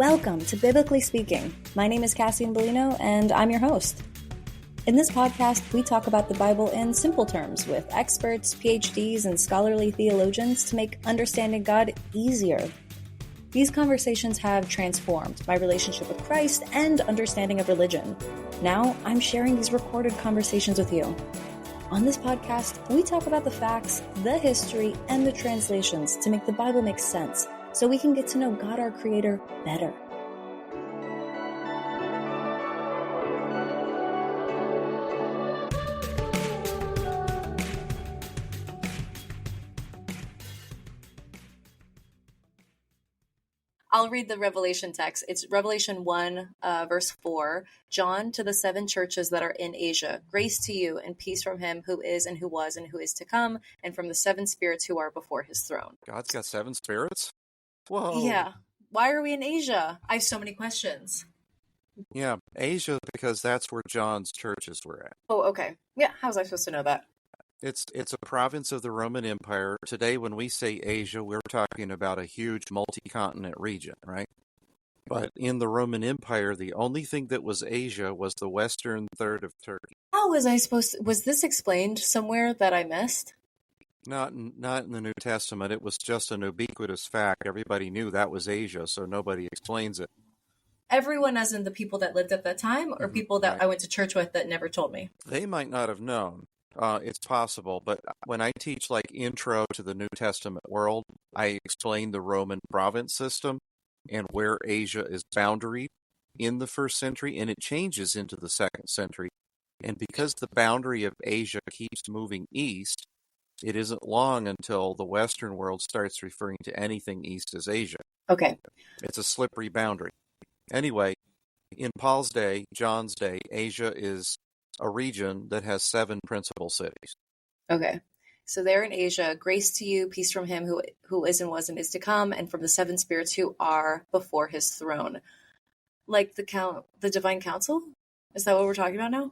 Welcome to Biblically Speaking. My name is Cassie Bellino, and I'm your host. In this podcast, we talk about the Bible in simple terms with experts, PhDs, and scholarly theologians to make understanding God easier. These conversations have transformed my relationship with Christ and understanding of religion. Now, I'm sharing these recorded conversations with you. On this podcast, we talk about the facts, the history, and the translations to make the Bible make sense, so we can get to know God, our Creator, better. I'll read the Revelation text. It's Revelation 1, verse 4. John, to the seven churches that are in Asia, grace to you and peace from him who is and who was and who is to come, and from the seven spirits who are before his throne. God's got seven spirits? Whoa. Yeah. Why are we in Asia? I have so many questions. Yeah, Asia, because that's where John's churches were at. Oh, okay. Yeah, how was I supposed to know that? It's a province of the Roman Empire. Today, when we say Asia, we're talking about a huge multi-continent region, right? But in the Roman Empire, the only thing that was Asia was the western third of Turkey. How was I supposed to... Was this explained somewhere that I missed? Not in the New Testament. It was just an ubiquitous fact. Everybody knew that was Asia, so nobody explains it. Everyone as in the people that lived at that time, or people that right. I went to church with that never told me? They might not have known. It's possible, but when I teach like intro to the New Testament world, I explain the Roman province system and where Asia is boundaried in the first century, and it changes into the second century. And because the boundary of Asia keeps moving east, it isn't long until the Western world starts referring to anything east as Asia. Okay. It's a slippery boundary. Anyway, in Paul's day, John's day, Asia is a region that has seven principal cities. Okay. So they're in Asia. Grace to you, peace from him who is and was and is to come, and from the seven spirits who are before his throne. Like the divine council? Is that what we're talking about now?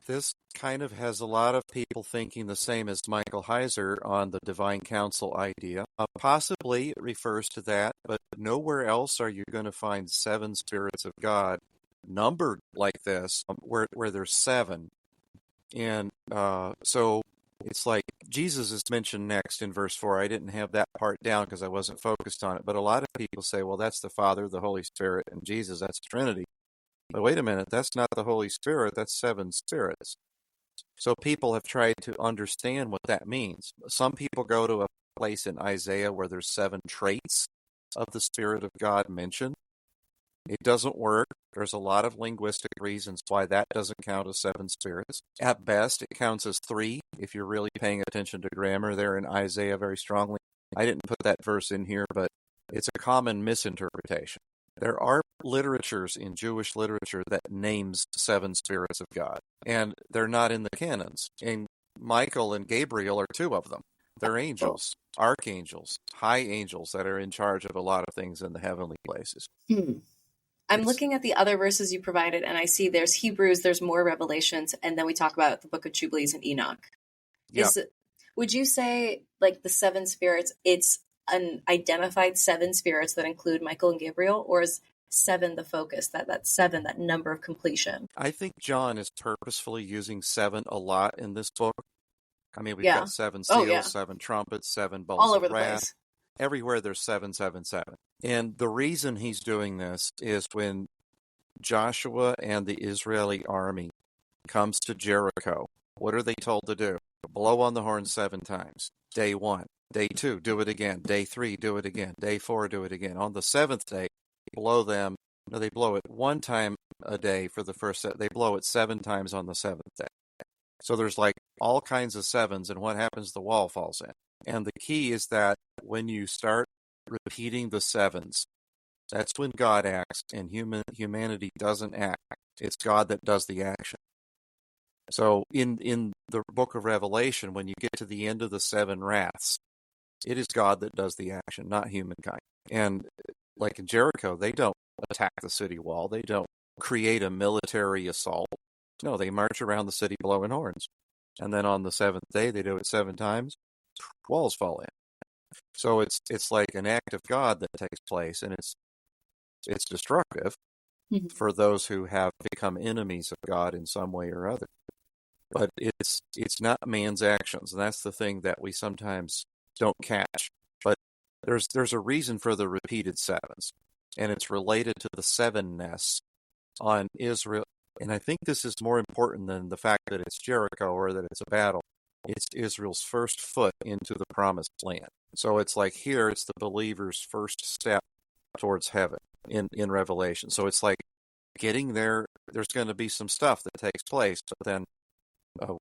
This kind of has a lot of people thinking the same as Michael Heiser on the divine council idea. Possibly it refers to that, but nowhere else are you going to find seven spirits of God numbered like this, where there's seven. And so it's like Jesus is mentioned next in verse 4. I didn't have that part down because I wasn't focused on it. But a lot of people say, well, that's the Father, the Holy Spirit, and Jesus. That's the Trinity. But wait a minute, that's not the Holy Spirit. That's seven spirits. So people have tried to understand what that means. Some people go to a place in Isaiah where there's seven traits of the Spirit of God mentioned. It doesn't work. There's a lot of linguistic reasons why that doesn't count as seven spirits. At best, it counts as three, if you're really paying attention to grammar there in Isaiah very strongly. I didn't put that verse in here, but it's a common misinterpretation. There are literatures in Jewish literature that names seven spirits of God, and they're not in the canons. And Michael and Gabriel are two of them. They're angels, archangels, high angels that are in charge of a lot of things in the heavenly places. I'm looking at the other verses you provided, and I see there's Hebrews, there's more Revelations, and then we talk about the Book of Jubilees and Enoch. Yep. Would you say, like, the seven spirits, it's an identified seven spirits that include Michael and Gabriel, or is seven the focus, that seven, that number of completion? I think John is purposefully using seven a lot in this book. I mean, we've got seven seals, seven trumpets, seven bowls all over of the wrath. place. Everywhere there's 777. And the reason he's doing this is when Joshua and the Israeli army comes to Jericho, what are they told to do? Blow on the horn 7 times. Day 1. Day 2, do it again. Day 3, do it again. Day 4, do it again. On the 7th day, they blow it 1 time a day for the first set. They blow it 7 times on the 7th day. So there's like all kinds of sevens, and what happens? The wall falls in. And the key is that when you start repeating the sevens, that's when God acts and humanity doesn't act. It's God that does the action. So in the book of Revelation, when you get to the end of the 7 wraths, it is God that does the action, not humankind. And like in Jericho, they don't attack the city wall. They don't create a military assault. No, they march around the city blowing horns. And then on the 7th day, they do it 7 times. Walls fall in. So it's like an act of God that takes place, and it's destructive Mhm. for those who have become enemies of God in some way or other. But it's not man's actions, and that's the thing that we sometimes don't catch. But there's a reason for the repeated sevens, and it's related to the sevenness on Israel. And I think this is more important than the fact that it's Jericho or that it's a battle. It's Israel's first foot into the promised land. So it's like here, it's the believer's first step towards heaven in Revelation. So it's like getting there, there's going to be some stuff that takes place, but then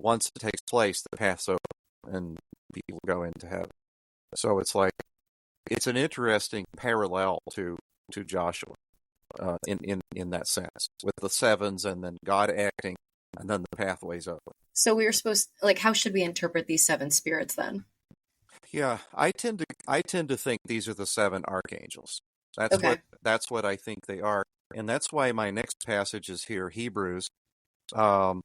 once it takes place, the path's open and people go into heaven. So it's like, it's an interesting parallel to Joshua in that sense, with the sevens and then God acting and then the pathways open. So we were supposed, like, how should we interpret these seven spirits then? Yeah, I tend to think these are the seven archangels. Okay. That's what I think they are, and that's why my next passage is here, Hebrews, um,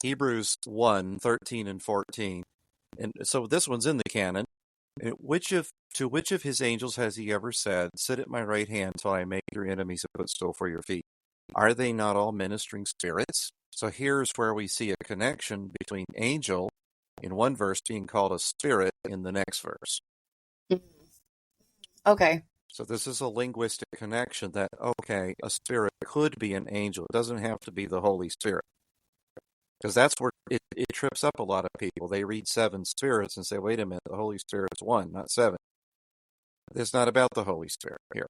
Hebrews 1, 13 and 14. And so this one's in the canon. To which of his angels has he ever said, "Sit at my right hand till I make your enemies a footstool for your feet"? Are they not all ministering spirits? So here's where we see a connection between angel in one verse being called a spirit in the next verse. Okay. So this is a linguistic connection that, okay, a spirit could be an angel. It doesn't have to be the Holy Spirit. Because that's where it trips up a lot of people. They read seven spirits and say, wait a minute, the Holy Spirit's one, not seven. It's not about the Holy Spirit here.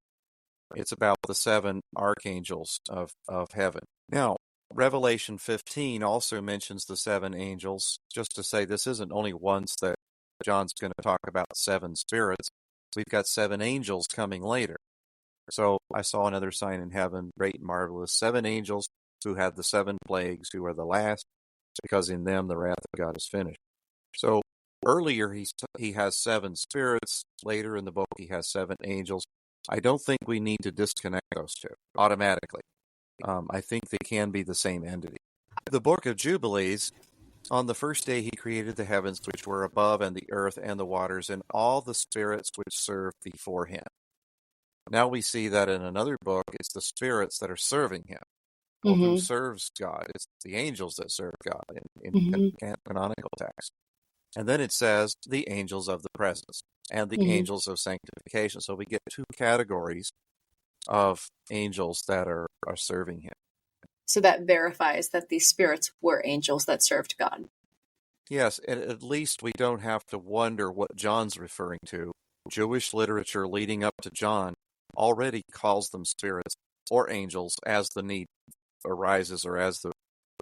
It's about the seven archangels of heaven. Now, Revelation 15 also mentions the seven angels, just to say this isn't only once that John's going to talk about seven spirits. We've got seven angels coming later. So I saw another sign in heaven, great and marvelous, seven angels who had the seven plagues, who are the last, because in them the wrath of God is finished. So earlier he has seven spirits. Later in the book he has seven angels. I don't think we need to disconnect those two automatically. I think they can be the same entity. The book of Jubilees, on the first day he created the heavens which were above, and the earth and the waters, and all the spirits which serve before him. Now we see that in another book, it's the spirits that are serving him. Well, who serves God? It's the angels that serve God in canonical text. And then it says the angels of the presence and the angels of sanctification. So we get two categories of angels that are serving him. So that verifies that these spirits were angels that served God. Yes, and at least we don't have to wonder what John's referring to. Jewish literature leading up to John already calls them spirits or angels as the need arises, or as the,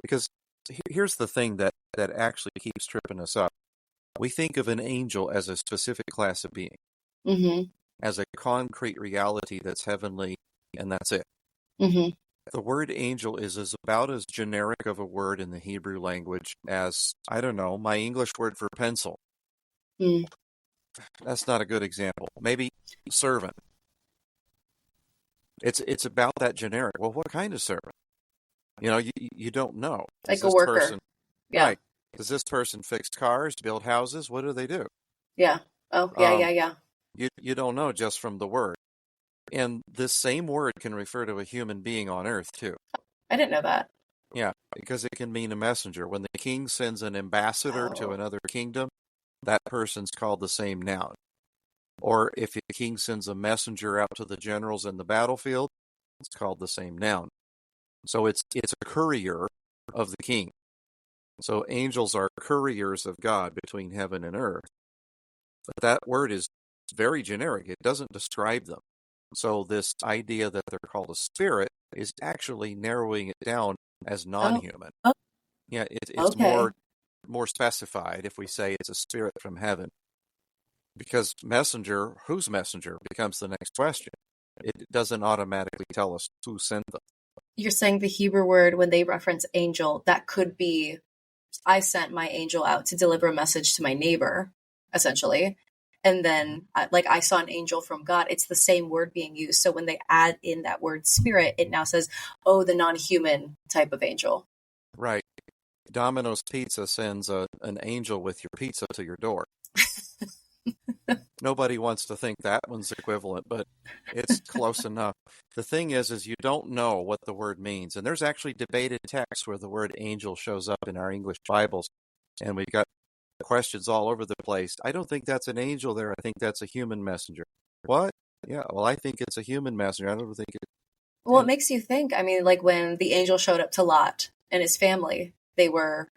because here's the thing that actually keeps tripping us up. We think of an angel as a specific class of being, as a concrete reality that's heavenly, and that's it. The word angel is about as generic of a word in the Hebrew language as, I don't know, my English word for pencil. That's not a good example. Maybe servant. It's about that generic. Well, what kind of servant? You know, you don't know. Like a worker. Yeah. Right. Does this person fix cars, build houses? What do they do? Yeah. Oh, yeah. You don't know just from the word. And this same word can refer to a human being on earth, too. I didn't know that. Yeah, because it can mean a messenger. When the king sends an ambassador to another kingdom, that person's called the same noun. Or if the king sends a messenger out to the generals in the battlefield, it's called the same noun. So it's a courier of the king. So angels are couriers of God between heaven and earth. But that word is very generic. It doesn't describe them. So this idea that they're called a spirit is actually narrowing it down as non-human. Oh. Yeah, it's Okay. more specified if we say it's a spirit from heaven. Because messenger, whose messenger, becomes the next question. It doesn't automatically tell us who sent them. You're saying the Hebrew word, when they reference angel, that could be, I sent my angel out to deliver a message to my neighbor, essentially. And then, like, I saw an angel from God. It's the same word being used. So when they add in that word spirit, it now says, oh, the non-human type of angel. Right. Domino's Pizza sends an angel with your pizza to your door. Nobody wants to think that one's equivalent, but it's close enough. The thing is you don't know what the word means. And there's actually debated texts where the word angel shows up in our English Bibles, and we've got questions all over the place. I don't think that's an angel there. I think that's a human messenger. What? Yeah, well, I think it's a human messenger. I don't think it. Well, it makes you think. I mean, like when the angel showed up to Lot and his family, they were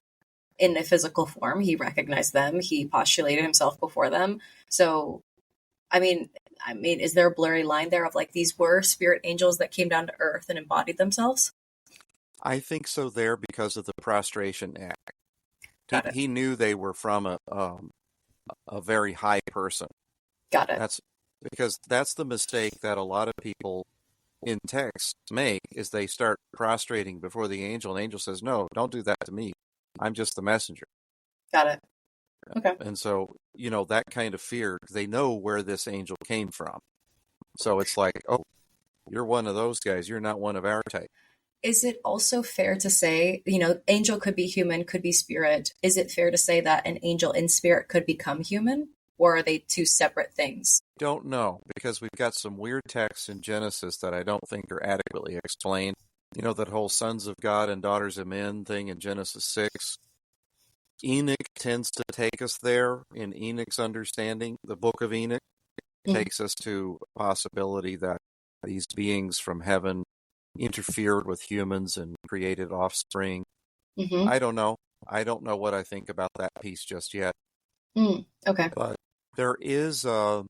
in a physical form. He recognized them. He postulated himself before them. So, I mean, is there a blurry line there of like these were spirit angels that came down to earth and embodied themselves? I think so there because of the prostration act. Got it. He knew they were from a very high person. Got it. That's because that's the mistake that a lot of people in text make is they start prostrating before the angel, and the angel says, "No, don't do that to me. I'm just the messenger." Got it. Okay. And so, that kind of fear, they know where this angel came from. So it's like, oh, you're one of those guys. You're not one of our type. Is it also fair to say, angel could be human, could be spirit. Is it fair to say that an angel in spirit could become human? Or are they two separate things? Don't know, because we've got some weird texts in Genesis that I don't think are adequately explained. That whole sons of God and daughters of men thing in Genesis 6. Enoch tends to take us there in Enoch's understanding. The Book of Enoch takes us to a possibility that these beings from heaven interfered with humans and created offspring. Mm-hmm. I don't know. I don't know what I think about that piece just yet. Okay. But there is an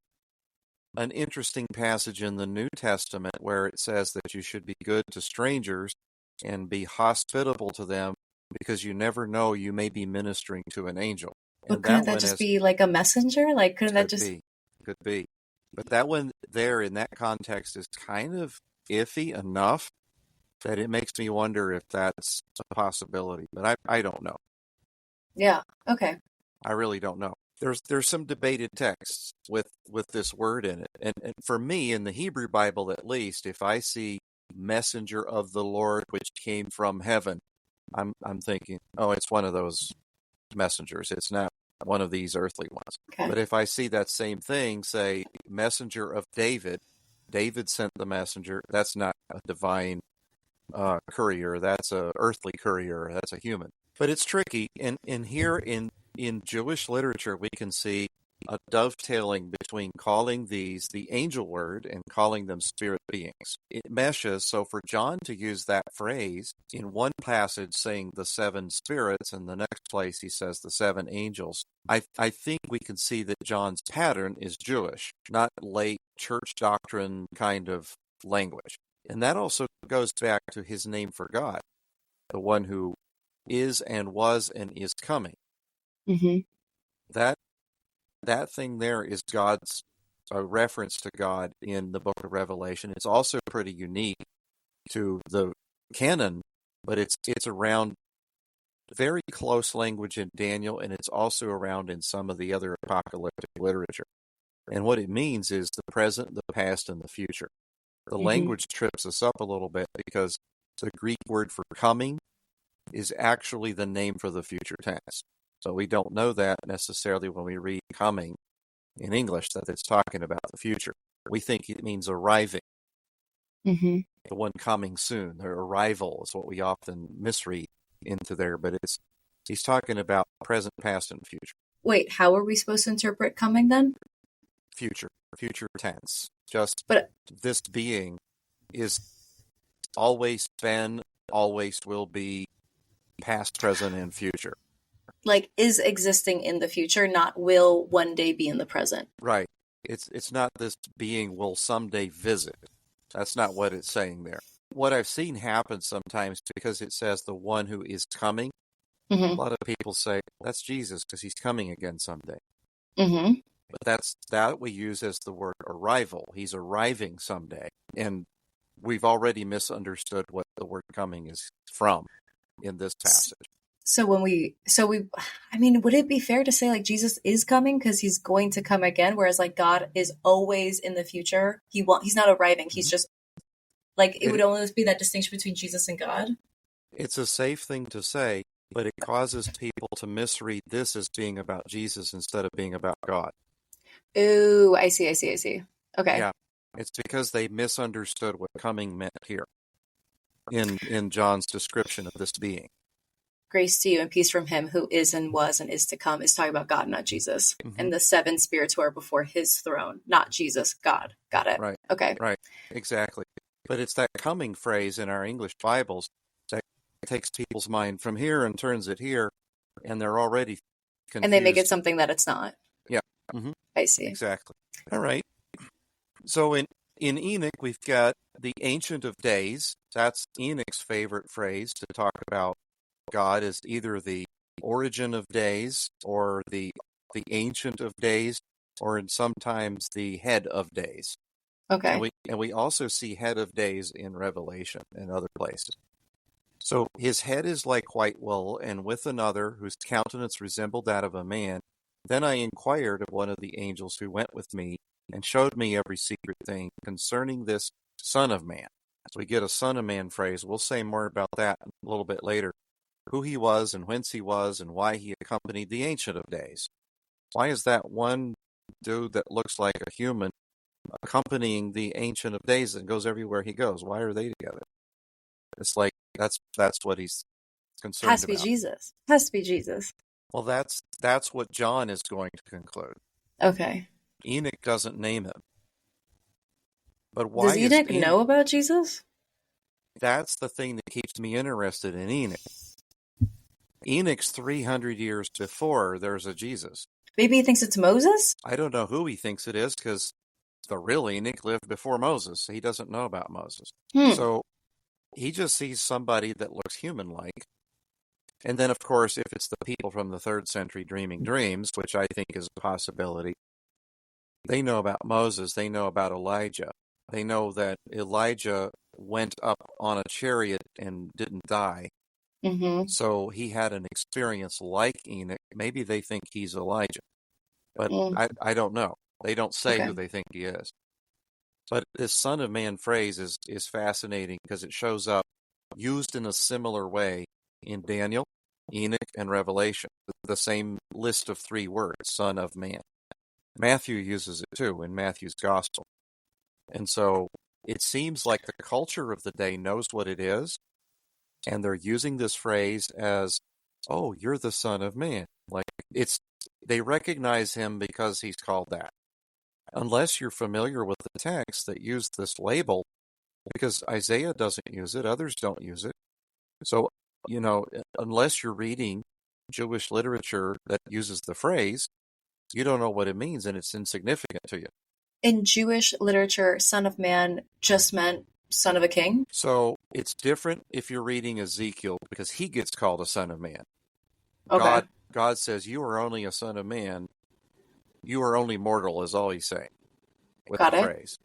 interesting passage in the New Testament where it says that you should be good to strangers and be hospitable to them because you never know, you may be ministering to an angel. But couldn't that just be like a messenger? Like, couldn't that just... Could be. But that one there in that context is kind of iffy enough that it makes me wonder if that's a possibility. But I don't know. Yeah, okay. I really don't know. There's some debated texts with this word in it. And for me, in the Hebrew Bible at least, if I see messenger of the Lord which came from heaven, I'm thinking, oh, it's one of those messengers. It's not one of these earthly ones. Okay. But if I see that same thing, say, messenger of David, David sent the messenger, that's not a divine courier. That's a earthly courier. That's a human. But it's tricky. And here in Jewish literature, we can see a dovetailing between calling these the angel word and calling them spirit beings. It meshes. So for John to use that phrase in one passage saying the seven spirits, and the next place he says the seven angels, I think we can see that John's pattern is Jewish, not late church doctrine kind of language. And that also goes back to his name for God, the one who is and was and is coming. Mm-hmm. That thing there is God's a reference to God in the book of Revelation. It's also pretty unique to the canon, but it's around very close language in Daniel, and it's also around in some of the other apocalyptic literature. And what it means is the present, the past, and the future. The language trips us up a little bit because the Greek word for coming is actually the name for the future tense. So we don't know that necessarily when we read coming in English, that it's talking about the future. We think it means arriving. The one coming soon. Their arrival is what we often misread into there, but he's talking about present, past, and future. Wait, how are we supposed to interpret coming then? Future tense. But this being is always been, always will be, past, present, and future. Like, is existing in the future, not will one day be in the present. Right. It's not this being will someday visit. That's not what it's saying there. What I've seen happen sometimes, because it says the one who is coming, a lot of people say, that's Jesus, because he's coming again someday. But that's that we use as the word arrival. He's arriving someday. And we've already misunderstood what the word coming is from in this passage. So would it be fair to say like Jesus is coming because he's going to come again, whereas like God is always in the future? He's not arriving. He's just like, it would only be that distinction between Jesus and God. It's a safe thing to say, but it causes people to misread this as being about Jesus instead of being about God. Oh, I see. Okay. Yeah, it's because they misunderstood what coming meant here in John's description of this being. Grace to you and peace from him who is and was and is to come is talking about God, not Jesus. Mm-hmm. And the seven spirits who are before his throne, not Jesus, God. Got it. Right. Okay. Right. Exactly. But it's that coming phrase in our English Bibles that takes people's mind from here and turns it here, and they're already confused. And they make it something that it's not. Yeah. Mm-hmm. I see. Exactly. All right. So in Enoch, we've got the Ancient of Days. That's Enoch's favorite phrase to talk about God as either the origin of days or the Ancient of Days, or sometimes the head of days. Okay. And we also see head of days in Revelation and other places. So his head is like white wool, and with another whose countenance resembled that of a man. Then I inquired of one of the angels who went with me, and showed me every secret thing concerning this Son of Man. So we get a Son of Man phrase. We'll say more about that a little bit later. Who he was and whence he was and why he accompanied the Ancient of Days. Why is that one dude that looks like a human accompanying the Ancient of Days and goes everywhere he goes? Why are they together? It's like that's what he's concerned Has to be about. Jesus. Has to be Jesus. Well, that's what John is going to conclude. Okay. Enoch doesn't name him. But why Does Enoch know about Jesus? That's the thing that keeps me interested in Enoch. Enoch's 300 years before there's a Jesus. Maybe he thinks it's Moses? I don't know who he thinks it is, because the real Enoch lived before Moses. He doesn't know about Moses. So he just sees somebody that looks human-like. And then, of course, if it's the people from the 3rd century dreaming dreams, which I think is a possibility, they know about Moses. They know about Elijah. They know that Elijah went up on a chariot and didn't die. Mm-hmm. So he had an experience like Enoch. Maybe they think he's Elijah. But I don't know. They don't say who they think he is. But this Son of Man phrase is fascinating because it shows up used in a similar way in Daniel, Enoch, and Revelation. The same list of 3 words, Son of Man. Matthew uses it too in Matthew's Gospel. And so it seems like the culture of the day knows what it is, and they're using this phrase as, oh, you're the Son of Man. Like they recognize him because he's called that. Unless you're familiar with the text that used this label, because Isaiah doesn't use it, others don't use it. So, unless you're reading Jewish literature that uses the phrase, you don't know what it means, and it's insignificant to you. In Jewish literature, Son of Man just meant son of a king? So it's different if you're reading Ezekiel, because he gets called a son of man. Okay. God says, you are only a son of man. You are only mortal, is all he's saying with the phrase.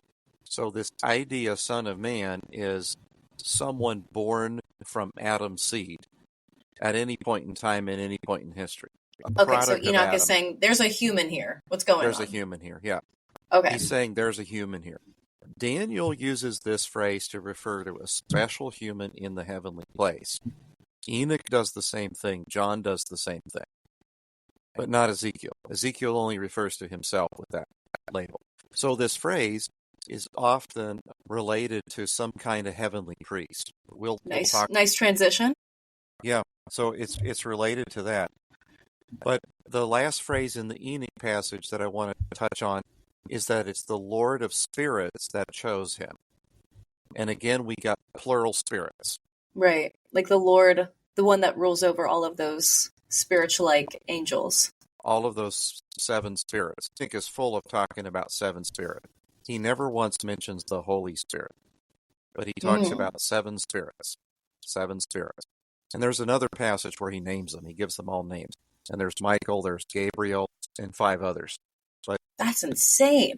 So this idea, son of man, is someone born from Adam's seed at any point in time, at any point in history. Okay, so Enoch is saying, there's a human here. What's going on? There's a human here, yeah. Okay. He's saying there's a human here. Daniel uses this phrase to refer to a special human in the heavenly place. Enoch does the same thing. John does the same thing. But not Ezekiel. Ezekiel only refers to himself with that label. So this phrase is often related to some kind of heavenly priest. Nice transition. Yeah, so it's related to that. But the last phrase in the Enoch passage that I want to touch on is that it's the Lord of spirits that chose him. And again, we got plural spirits. Right. Like the Lord, the one that rules over all of those spiritual-like angels. All of those 7 spirits. I think is full of talking about 7 spirits. He never once mentions the Holy Spirit, but he talks about 7 spirits. 7 spirits. And there's another passage where he names them. He gives them all names. And there's Michael, there's Gabriel, and 5 others. But that's insane.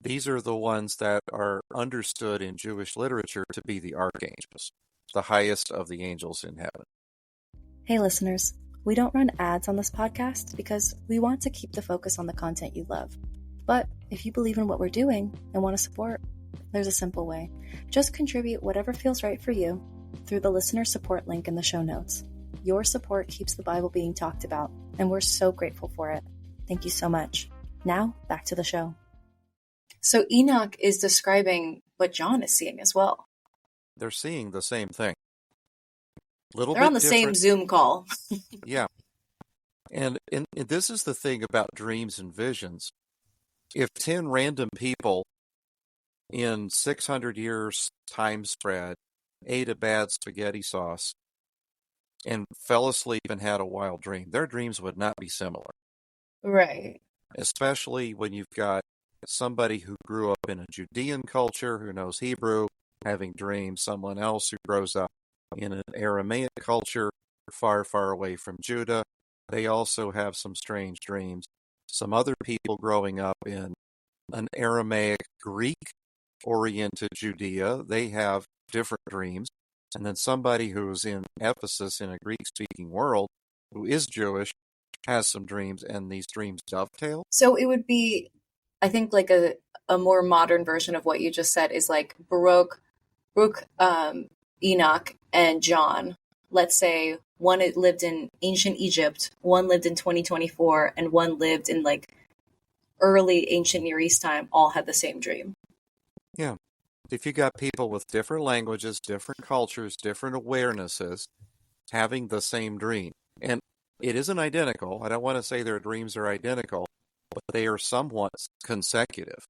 These are the ones that are understood in Jewish literature to be the archangels, the highest of the angels in heaven. Hey listeners, we don't run ads on this podcast because we want to keep the focus on the content you love. But if you believe in what we're doing and want to support, there's a simple way. Just contribute whatever feels right for you through the listener support link in the show notes. Your support keeps the Bible being talked about, and we're so grateful for it. Thank you so much. Now, back to the show. So Enoch is describing what John is seeing as well. They're seeing the same thing. Little They're bit on the same different. Zoom call. Yeah. And this is the thing about dreams and visions. If 10 random people in 600 years time spread ate a bad spaghetti sauce and fell asleep and had a wild dream, their dreams would not be similar. Right. Especially when you've got somebody who grew up in a Judean culture who knows Hebrew having dreams, someone else who grows up in an Aramaic culture far, far away from Judah. They also have some strange dreams. Some other people growing up in an Aramaic Greek-oriented Judea, they have different dreams. And then somebody who's in Ephesus in a Greek-speaking world who is Jewish has some dreams, and these dreams dovetail. So it would be, I think, like a more modern version of what you just said is like Baruch, Enoch, and John. Let's say one lived in ancient Egypt, one lived in 2024, and one lived in like early ancient Near East time, all had the same dream. Yeah. If you got people with different languages, different cultures, different awarenesses, having the same dream. And it isn't identical. I don't want to say their dreams are identical, but they are somewhat consecutive.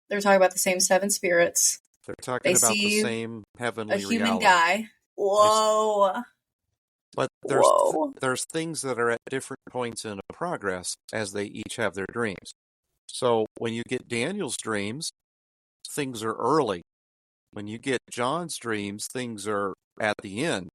They're talking about the same seven spirits. They're talking They about the see same heavenly a human reality. guy. Whoa. But there's things that are at different points in progress as they each have their dreams. So when you get Daniel's dreams, things are early. When you get John's dreams, things are at the end.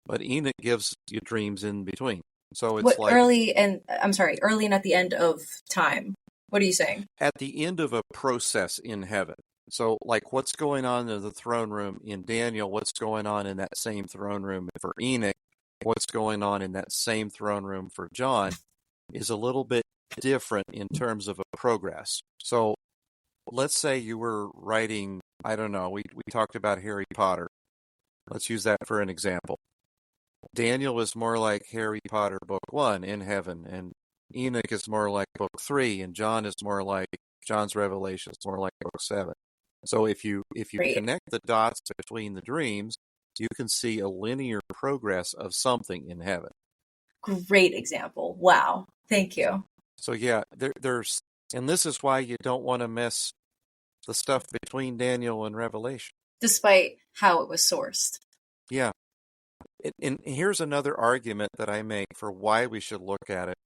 But Enoch gives you dreams in between. So it's like early and at the end of time. What are you saying? At the end of a process in heaven. So like what's going on in the throne room in Daniel, what's going on in that same throne room for Enoch, what's going on in that same throne room for John is a little bit different in terms of a progress. So let's say you were writing, I don't know, we talked about Harry Potter. Let's use that for an example. Daniel is more like Harry Potter book 1 in heaven, and Enoch is more like book 3, and John is more like John's Revelation, is more like book 7. So if you connect the dots between the dreams, you can see a linear progress of something in heaven. Great example. Wow. Thank you. So yeah, there's, and this is why you don't want to miss the stuff between Daniel and Revelation. Despite how it was sourced. Yeah. And here's another argument that I make for why we should look at it.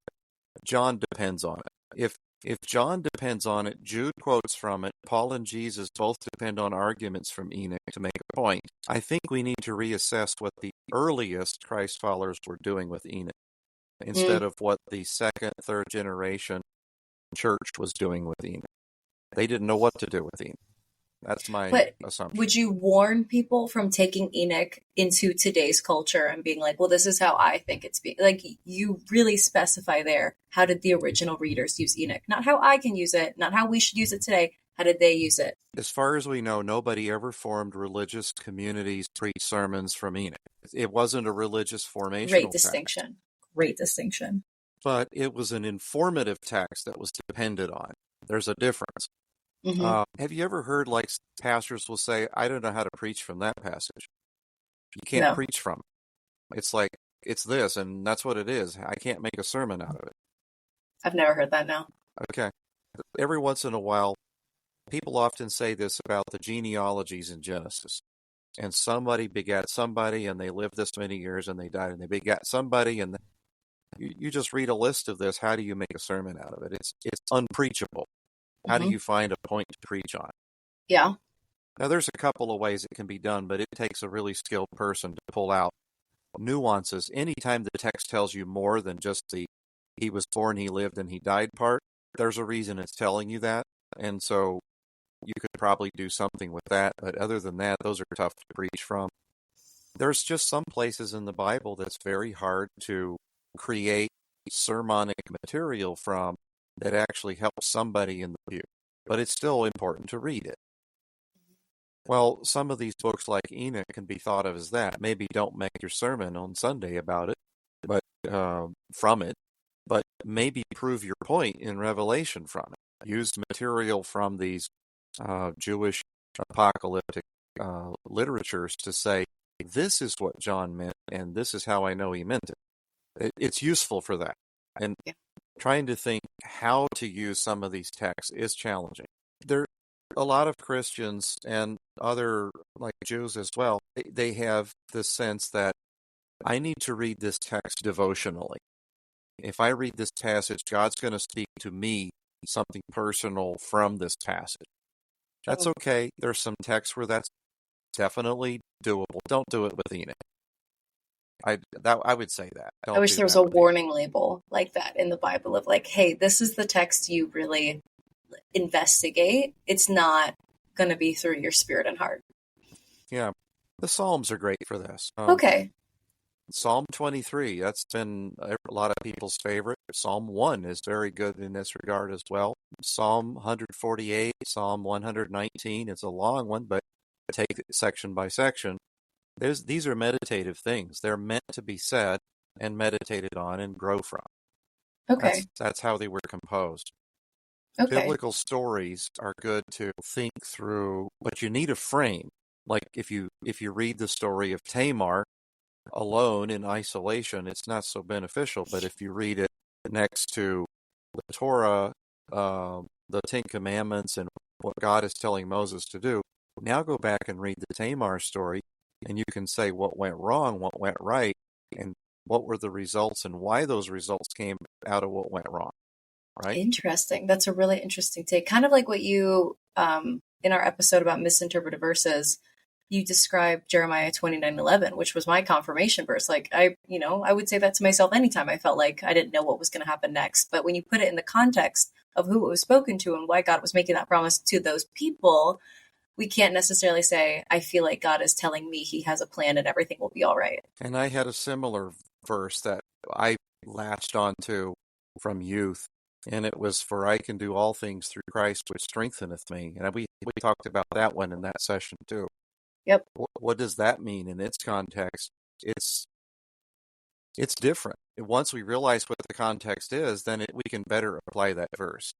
John depends on it. If John depends on it, Jude quotes from it, Paul and Jesus both depend on arguments from Enoch to make a point. I think we need to reassess what the earliest Christ followers were doing with Enoch instead of what the second, third generation church was doing with Enoch. They didn't know what to do with Enoch. That's my assumption. Would you warn people from taking Enoch into today's culture and being like, well, this is how I think it's being, like, you really specify there, how did the original readers use Enoch? Not how I can use it, not how we should use it today. How did they use it? As far as we know, nobody ever formed religious communities, preached sermons from Enoch. It wasn't a religious formation. Great distinction. Great distinction. But it was an informative text that was depended on. There's a difference. Mm-hmm. Have you ever heard, like, pastors will say, I don't know how to preach from that passage. You can't preach from it. It's like, it's this, and that's what it is. I can't make a sermon out of it. I've never heard that, no. Okay. Every once in a while, people often say this about the genealogies in Genesis. And somebody begat somebody, and they lived this many years, and they died, and they begat somebody, and you just read a list of this. How do you make a sermon out of it? It's unpreachable. How do you find a point to preach on? Yeah. Now, there's a couple of ways it can be done, but it takes a really skilled person to pull out nuances. Anytime the text tells you more than just the he was born, he lived, and he died part, there's a reason it's telling you that. And so you could probably do something with that. But other than that, those are tough to preach from. There's just some places in the Bible that's very hard to create sermonic material from that actually helps somebody in the pew. But it's still important to read it. Well, some of these books like Enoch can be thought of as that. Maybe don't make your sermon on Sunday about it, but from it. but maybe prove your point in Revelation from it. Use material from these Jewish apocalyptic literatures to say, this is what John meant, and this is how I know he meant it. It's useful for that. And trying to think how to use some of these texts is challenging. There a lot of Christians and other like Jews as well, they have this sense that I need to read this text devotionally. If I read this passage, God's going to speak to me something personal from this passage. That's okay. There's some texts where that's definitely doable. Don't do it with Enoch. I would say that. I wish there was a warning label like that in the Bible of like, hey, this is the text you really investigate. It's not going to be through your spirit and heart. Yeah. The Psalms are great for this. Okay. Psalm 23, that's been a lot of people's favorite. Psalm 1 is very good in this regard as well. Psalm 148, Psalm 119, it's a long one, but take it section by section. These are meditative things. They're meant to be said and meditated on and grow from. Okay. That's how they were composed. Okay. Biblical stories are good to think through, but you need a frame. Like if you read the story of Tamar alone in isolation, it's not so beneficial. But if you read it next to the Torah, the Ten Commandments, and what God is telling Moses to do, now go back and read the Tamar story, and you can say what went wrong, what went right, and what were the results and why those results came out of what went wrong. Right? Interesting. That's a really interesting take. Kind of like what you, in our episode about misinterpreted verses, you described Jeremiah 29:11, which was my confirmation verse. Like I would say that to myself anytime I felt like I didn't know what was going to happen next. But when you put it in the context of who it was spoken to and why God was making that promise to those people, we can't necessarily say, I feel like God is telling me he has a plan and everything will be all right. And I had a similar verse that I latched onto from youth. And it was, for I can do all things through Christ, which strengtheneth me. And we talked about that one in that session too. Yep. What does that mean in its context? It's different. Once we realize what the context is, then we can better apply that verse.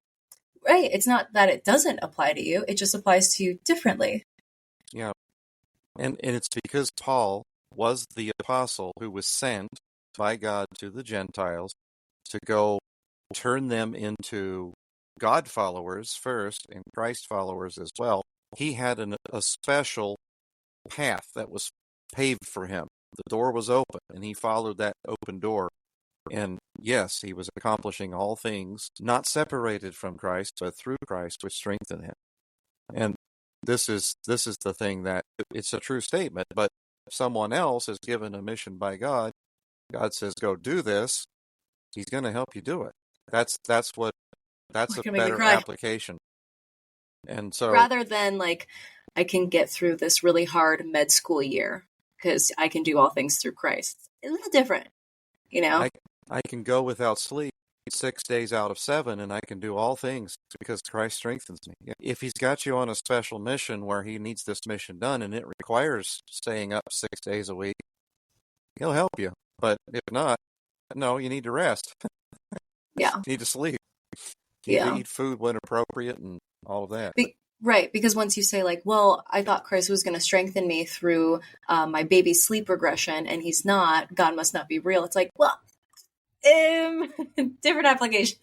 Right. It's not that it doesn't apply to you. It just applies to you differently. Yeah. And it's because Paul was the apostle who was sent by God to the Gentiles to go turn them into God followers first and Christ followers as well. He had a special path that was paved for him. The door was open, and he followed that open door. And yes, he was accomplishing all things, not separated from Christ, but through Christ, which strengthened him. And this is the thing that it's a true statement. But if someone else is given a mission by God, God says, "Go do this." He's going to help you do it. That's a better application. And so rather than like, I can get through this really hard med school year because I can do all things through Christ. It's a little different, you know? I can go without sleep 6 days out of 7, and I can do all things because Christ strengthens me. If he's got you on a special mission where he needs this mission done and it requires staying up 6 days a week, he'll help you. But if not, no, you need to rest. Yeah. You need to sleep. You need to eat food when appropriate and all of that. Right, because once you say like, well, I thought Christ was going to strengthen me through my baby's sleep regression, and he's not, God must not be real. It's like, well, different application.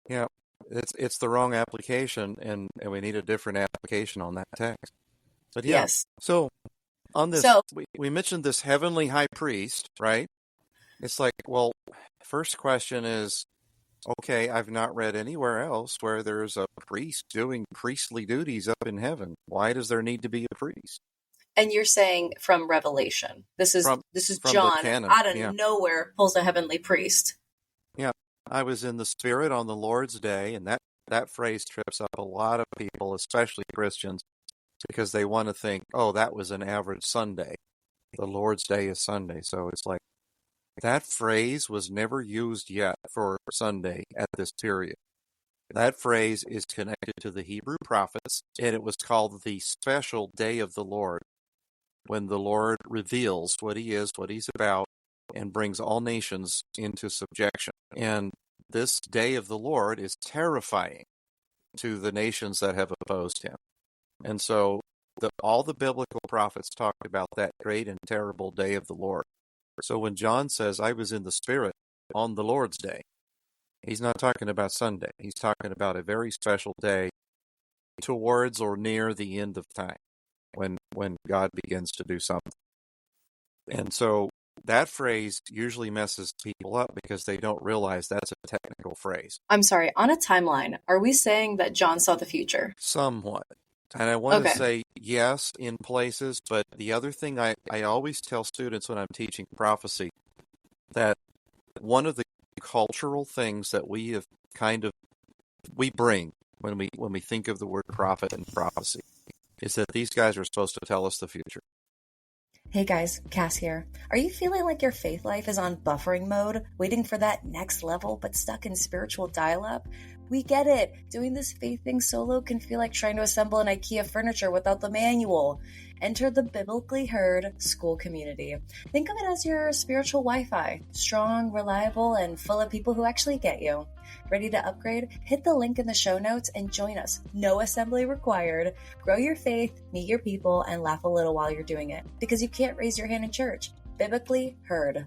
Yeah, it's the wrong application, and we need a different application on that text. But yeah, yes. So on this, we mentioned this heavenly high priest, right? It's like, well, first question is, okay, I've not read anywhere else where there's a priest doing priestly duties up in heaven. Why does there need to be a priest? And you're saying from Revelation. This is John out of nowhere pulls a heavenly priest. Yeah. I was in the Spirit on the Lord's Day, and that phrase trips up a lot of people, especially Christians, because they want to think, oh, that was an average Sunday. The Lord's Day is Sunday. So it's like, that phrase was never used yet for Sunday at this period. That phrase is connected to the Hebrew prophets, and it was called the special day of the Lord, when the Lord reveals what he is, what he's about, and brings all nations into subjection. And this day of the Lord is terrifying to the nations that have opposed him. And so all the biblical prophets talked about that great and terrible day of the Lord. So when John says, I was in the Spirit on the Lord's day, he's not talking about Sunday. He's talking about a very special day towards or near the end of time when God begins to do something. And so that phrase usually messes people up because they don't realize that's a technical phrase. I'm sorry, on a timeline, are we saying that John saw the future? Somewhat. And I want to say yes in places, but the other thing I always tell students when I'm teaching prophecy, that one of the cultural things that we bring when we think of the word prophet and prophecy is that these guys are supposed to tell us the future. Hey guys, Cass here. Are you feeling like your faith life is on buffering mode, waiting for that next level but stuck in spiritual dial-up? We get it. Doing this faith thing solo can feel like trying to assemble an IKEA furniture without the manual. Enter the Biblically Heard school community. Think of it as your spiritual Wi-Fi. Strong, reliable, and full of people who actually get you. Ready to upgrade? Hit the link in the show notes and join us. No assembly required. Grow your faith, meet your people, and laugh a little while you're doing it. Because you can't raise your hand in church. Biblically Heard.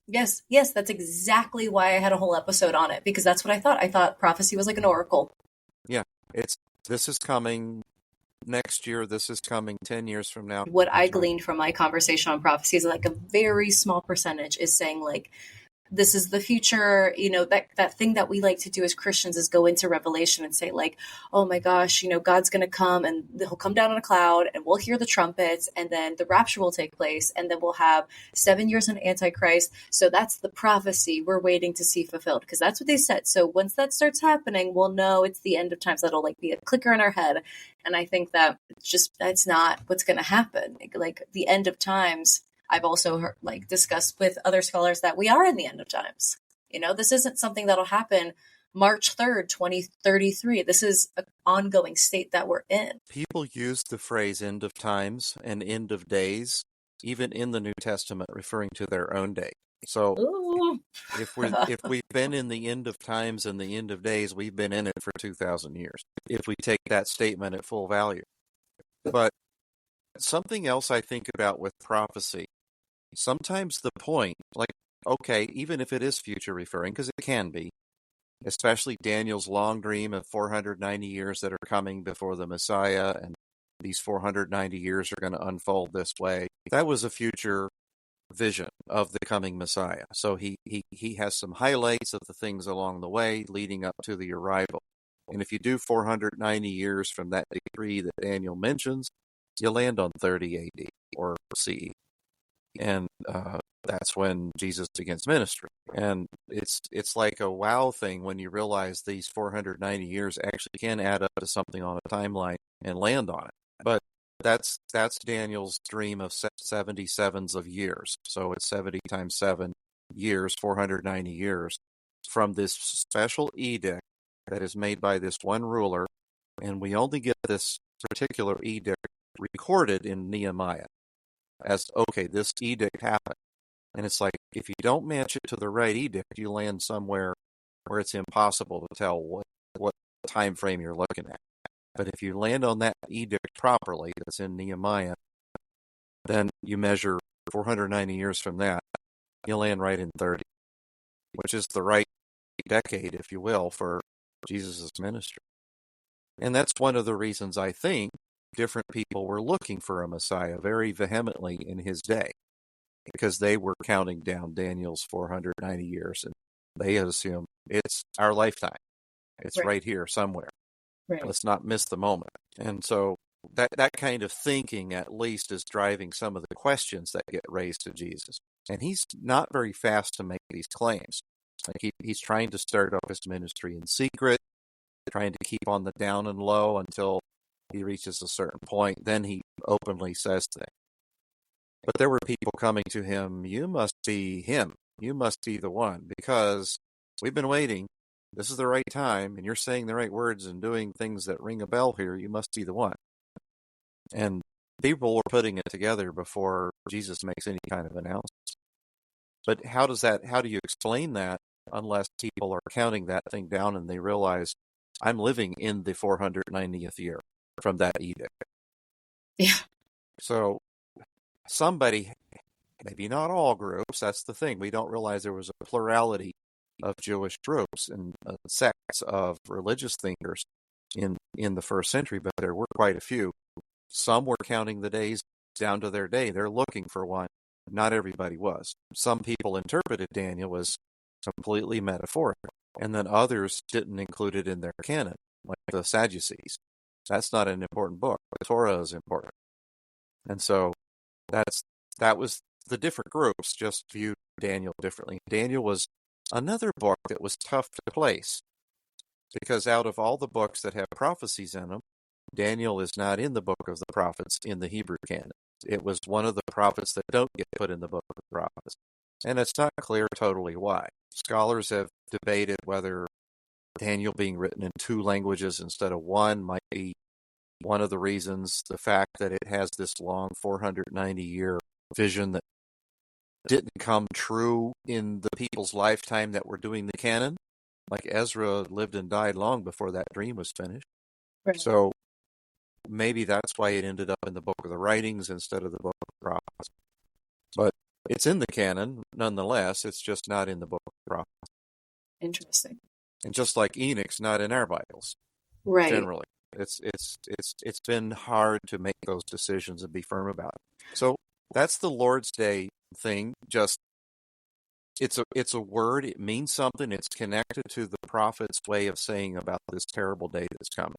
Yes, that's exactly why I had a whole episode on it, because that's what I thought. I thought prophecy was like an oracle. Yeah, this is coming next year. This is coming 10 years from now. What I gleaned from my conversation on prophecy is like a very small percentage is saying like, this is the future, that thing that we like to do as Christians is go into Revelation and say like, oh my gosh, God's going to come and he'll come down on a cloud and we'll hear the trumpets and then the rapture will take place and then we'll have 7 years in Antichrist. So that's the prophecy we're waiting to see fulfilled because that's what they said. So once that starts happening, we'll know it's the end of times. That'll like be a clicker in our head. And I think that that's not what's going to happen. Like the end of times, I've also heard, discussed with other scholars that we are in the end of times. This isn't something that'll happen March 3rd, 2033. This is an ongoing state that we're in. People use the phrase end of times and end of days, even in the New Testament, referring to their own day. So if we've been in the end of times and the end of days, we've been in it for 2,000 years, if we take that statement at full value. But something else I think about with prophecy, sometimes the point, even if it is future referring, because it can be, especially Daniel's long dream of 490 years that are coming before the Messiah, and these 490 years are going to unfold this way. That was a future vision of the coming Messiah. So he has some highlights of the things along the way leading up to the arrival. And if you do 490 years from that decree that Daniel mentions, you land on 30 AD or CE. And that's when Jesus begins ministry. And it's like a wow thing when you realize these 490 years actually can add up to something on a timeline and land on it. But that's Daniel's dream of 77s of years. So it's 70 times 7 years, 490 years, from this special edict that is made by this one ruler. And we only get this particular edict recorded in Nehemiah as, okay, this edict happened. And it's like, if you don't match it to the right edict, you land somewhere where it's impossible to tell what time frame you're looking at. But if you land on that edict properly, that's in Nehemiah, then you measure 490 years from that, you land right in 30, which is the right decade, if you will, for Jesus' ministry. And that's one of the reasons I think different people were looking for a Messiah very vehemently in his day, because they were counting down Daniel's 490 years, and they assumed it's our lifetime. It's right here somewhere. Right. Let's not miss the moment. And so that kind of thinking, at least, is driving some of the questions that get raised to Jesus. And he's not very fast to make these claims. Like he's trying to start off his ministry in secret, trying to keep on the down and low until he reaches a certain point. Then he openly says things. But there were people coming to him, you must be him. You must be the one, because we've been waiting. This is the right time, and you're saying the right words and doing things that ring a bell here. You must be the one. And People were putting it together before Jesus makes any kind of announcement. But how do you explain that unless people are counting that thing down and they realize I'm living in the 490th year from that edict? Yeah. So somebody, maybe not all groups, that's the thing. We don't realize there was a plurality of Jewish groups and sects of religious thinkers in the first century, but there were quite a few. Some were counting the days down to their day. They're looking for one. Not everybody was. Some people interpreted Daniel as completely metaphorical, and then others didn't include it in their canon, like the Sadducees. That's not an important book. The Torah is important. And so that was the different groups just viewed Daniel differently. Daniel was another book that was tough to place because out of all the books that have prophecies in them, Daniel is not in the book of the prophets in the Hebrew canon. It was one of the prophets that don't get put in the book of the prophets. And it's not clear totally why. Scholars have debated whether Daniel being written in two languages instead of one might be one of the reasons. The fact that it has this long 490-year vision that didn't come true in the people's lifetime that were doing the canon. Like Ezra lived and died long before that dream was finished. Right. So maybe that's why it ended up in the book of the writings instead of the book of the prophets. But it's in the canon nonetheless. It's just not in the book of the prophets. Interesting. And just like Enoch's not in our Bibles, Right. generally. It's been hard to make those decisions and be firm about it. So that's the Lord's Day thing. Just it's a word. It means something. It's connected to the prophet's way of saying about this terrible day that's coming.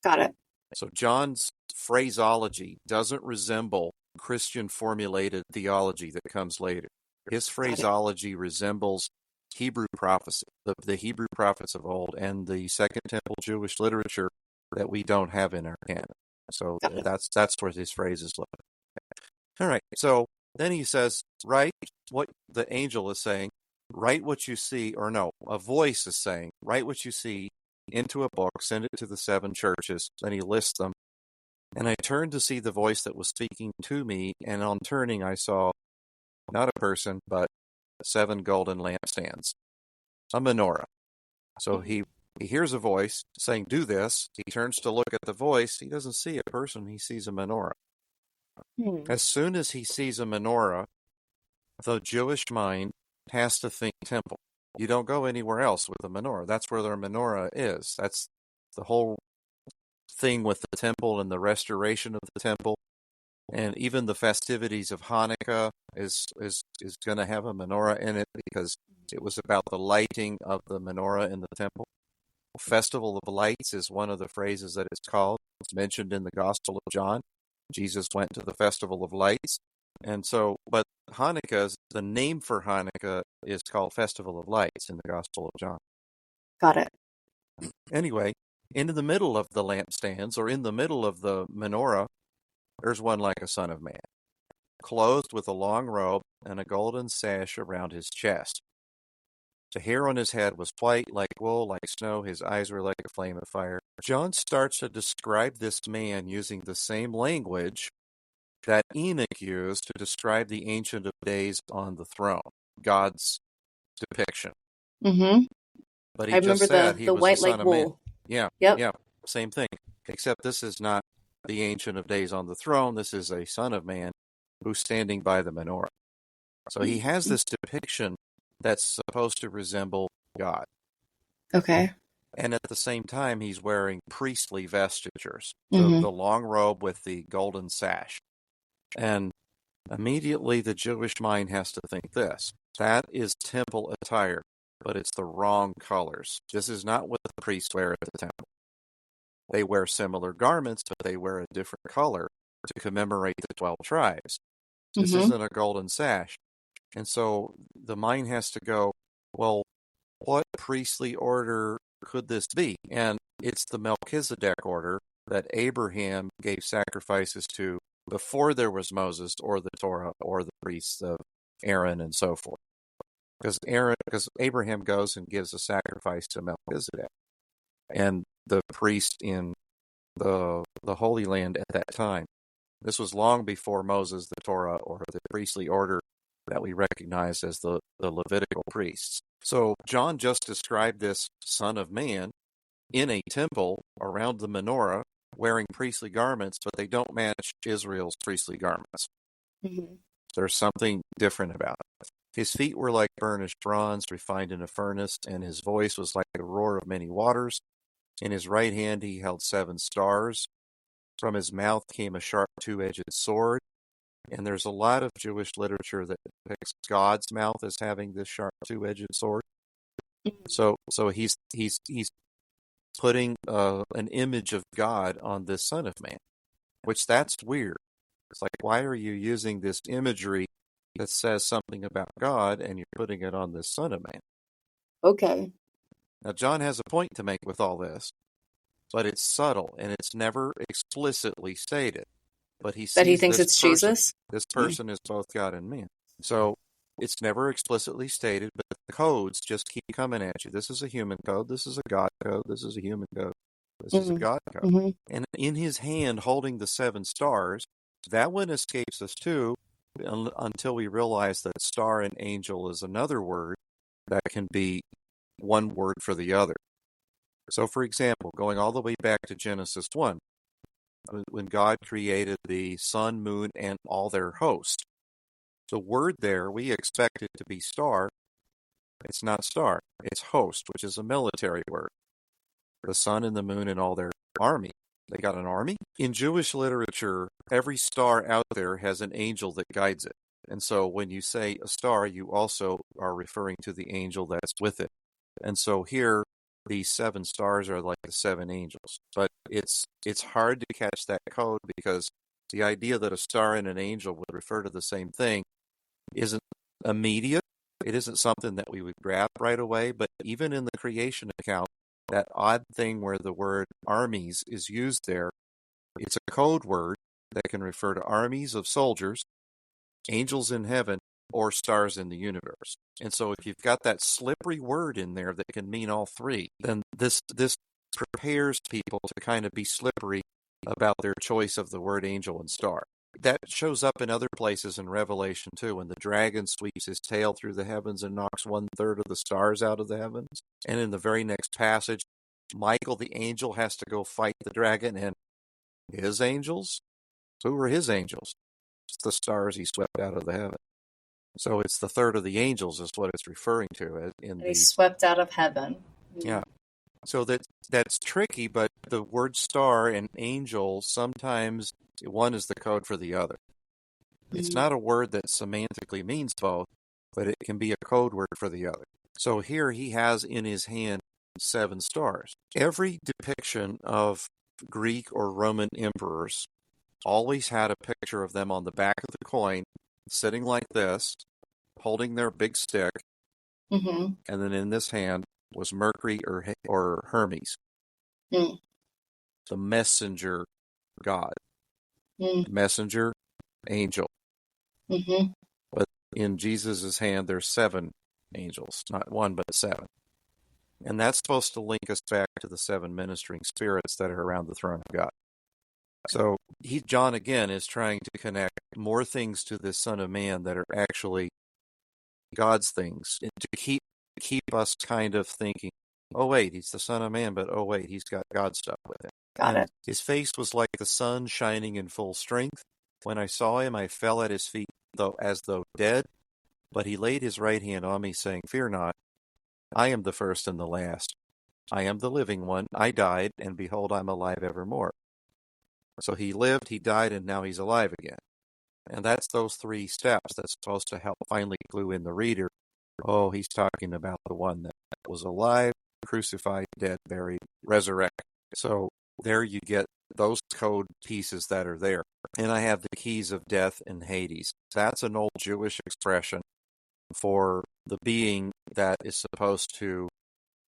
Got it. So John's phraseology doesn't resemble Christian formulated theology that comes later. His phraseology resembles Hebrew prophecy, the Hebrew prophets of old, and the Second Temple Jewish literature that we don't have in our canon. So that's where his phrases look. All right. So then he says, write what the angel is saying. Write what you see, or no, a voice is saying, write what you see into a book, send it to the 7 churches. Then he lists them. And I turned to see the voice that was speaking to me, and on turning I saw not a person, but 7 golden lampstands, a menorah. So he hears a voice saying, do this. He turns to look at the voice. He doesn't see a person. He sees a menorah. As soon as he sees a menorah, the Jewish mind has to think temple. You don't go anywhere else with a menorah. That's where their menorah is. That's the whole thing with the temple and the restoration of the temple. And even the festivities of Hanukkah is going to have a menorah in it because it was about the lighting of the menorah in the temple. Festival of Lights is one of the phrases that it's called. It's mentioned in the Gospel of John. Jesus went to the Festival of Lights. And so, but Hanukkah, the name for Hanukkah is called Festival of Lights in the Gospel of John. Got it. Anyway, into the middle of the lampstands, or in the middle of the menorah, there's one like a son of man, clothed with a long robe and a golden sash around his chest. The hair on his head was white like wool, like snow. His eyes were like a flame of fire. John starts to describe this man using the same language that Enoch used to describe the Ancient of Days on the throne, God's depiction. Mm-hmm. But he I remember just said he the was white the son like of wool. man. Yeah, Yep. yeah, same thing. Except this is not the Ancient of Days on the throne. This is a son of man who's standing by the menorah. So he has this depiction that's supposed to resemble God. Okay. And at the same time, he's wearing priestly vestures, the long robe with the golden sash. And immediately the Jewish mind has to think this. That is temple attire, but it's the wrong colors. This is not what the priests wear at the temple. They wear similar garments, but they wear a different color to commemorate the 12 tribes. This isn't a golden sash. And so the mind has to go, well, what priestly order could this be? And it's the Melchizedek order that Abraham gave sacrifices to before there was Moses or the Torah or the priests of Aaron and so forth. Because Abraham goes and gives a sacrifice to Melchizedek. And the priest in the Holy Land at that time. This was long before Moses, the Torah, or the priestly order that we recognize as the Levitical priests. So John just described this Son of Man in a temple around the menorah wearing priestly garments, but they don't match Israel's priestly garments. Mm-hmm. There's something different about it. His feet were like burnished bronze refined in a furnace, and his voice was like the roar of many waters. In his right hand he held 7 stars. From his mouth came a sharp two-edged sword. And there's a lot of Jewish literature that depicts God's mouth as having this sharp two-edged sword. So he's putting an image of God on this Son of Man, which that's weird. It's like, why are you using this imagery that says something about God and you're putting it on this Son of Man? Okay. Now, John has a point to make with all this, but it's subtle and it's never explicitly stated. But he That he sees thinks this it's person. Jesus? This person is both God and man. So it's never explicitly stated, but the codes just keep coming at you. This is a human code. This is a God code. This is a human code. This is a God code. Mm-hmm. And in his hand holding the 7 stars, that one escapes us too until we realize that star and angel is another word that can be one word for the other. So, for example, going all the way back to Genesis 1, when God created the sun, moon, and all their host, the word there, we expect it to be star. It's not star. It's host, which is a military word. The sun and the moon and all their army. They got an army? In Jewish literature, every star out there has an angel that guides it. And so when you say a star, you also are referring to the angel that's with it. And so here, these 7 stars are like the 7 angels. But it's hard to catch that code because the idea that a star and an angel would refer to the same thing isn't immediate. It isn't something that we would grab right away. But even in the creation account, that odd thing where the word armies is used there, it's a code word that can refer to armies of soldiers, angels in heaven, or stars in the universe. And so if you've got that slippery word in there that can mean all three, then this prepares people to kind of be slippery about their choice of the word angel and star. That shows up in other places in Revelation too, when the dragon sweeps his tail through the heavens and knocks 1/3 of the stars out of the heavens. And in the very next passage, Michael the angel has to go fight the dragon, and his angels? Who were his angels? It's the stars he swept out of the heaven. So it's the 1/3 of the angels is what it's referring to in He swept out of heaven. Yeah. So that's tricky, but the word star and angel, sometimes one is the code for the other. It's not a word that semantically means both, but it can be a code word for the other. So here he has in his hand 7 stars. Every depiction of Greek or Roman emperors always had a picture of them on the back of the coin, sitting like this, holding their big stick, and then in this hand was Mercury or Hermes, the messenger god, messenger angel. But in Jesus' hand, there's 7 angels, not 1, but 7. And that's supposed to link us back to the 7 ministering spirits that are around the throne of God. So John, again, is trying to connect more things to this Son of Man that are actually God's things, and to keep us kind of thinking, oh, wait, he's the Son of Man, but oh, wait, he's got God stuff with him. Got it. His face was like the sun shining in full strength. When I saw him, I fell at his feet as though dead, but he laid his right hand on me, saying, fear not, I am the first and the last. I am the living one. I died, and behold, I'm alive evermore. So he lived, he died, and now he's alive again. And that's those 3 steps that's supposed to help finally clue in the reader. Oh, he's talking about the one that was alive, crucified, dead, buried, resurrected. So there you get those code pieces that are there. And I have the keys of death and Hades. That's an old Jewish expression for the being that is supposed to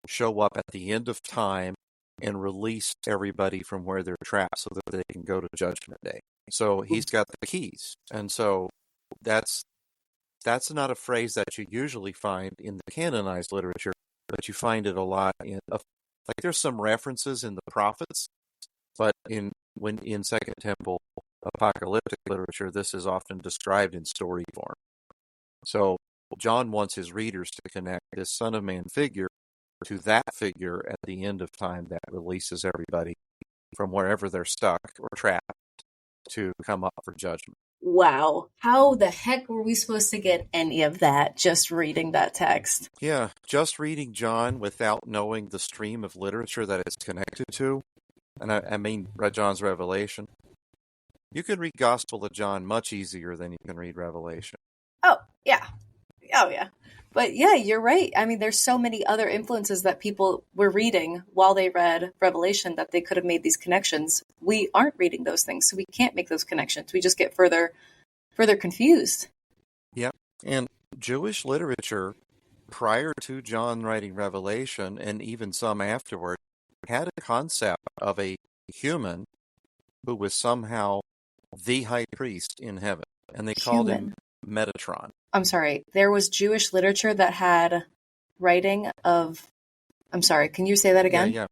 show up at the end of time and release everybody from where they're trapped so that they can go to Judgment Day. So he's got the keys. And so that's not a phrase that you usually find in the canonized literature, but you find it a lot in, like there's some references in the prophets, but in Second Temple, apocalyptic literature, this is often described in story form. So John wants his readers to connect this Son of Man figure to that figure at the end of time that releases everybody from wherever they're stuck or trapped to come up for judgment. Wow. How the heck were we supposed to get any of that just reading that text? Yeah, just reading John without knowing the stream of literature that it's connected to, and I mean John's Revelation. You can read Gospel of John much easier than you can read Revelation. Oh, yeah. Oh, yeah. But yeah, you're right. I mean, there's so many other influences that people were reading while they read Revelation that they could have made these connections. We aren't reading those things, so we can't make those connections. We just get further confused. Yeah, and Jewish literature prior to John writing Revelation, and even some afterward, had a concept of a human who was somehow the high priest in heaven, and they called him Metatron. I'm sorry, there was Jewish literature that had writing of... I'm sorry, can you say that again? Yeah.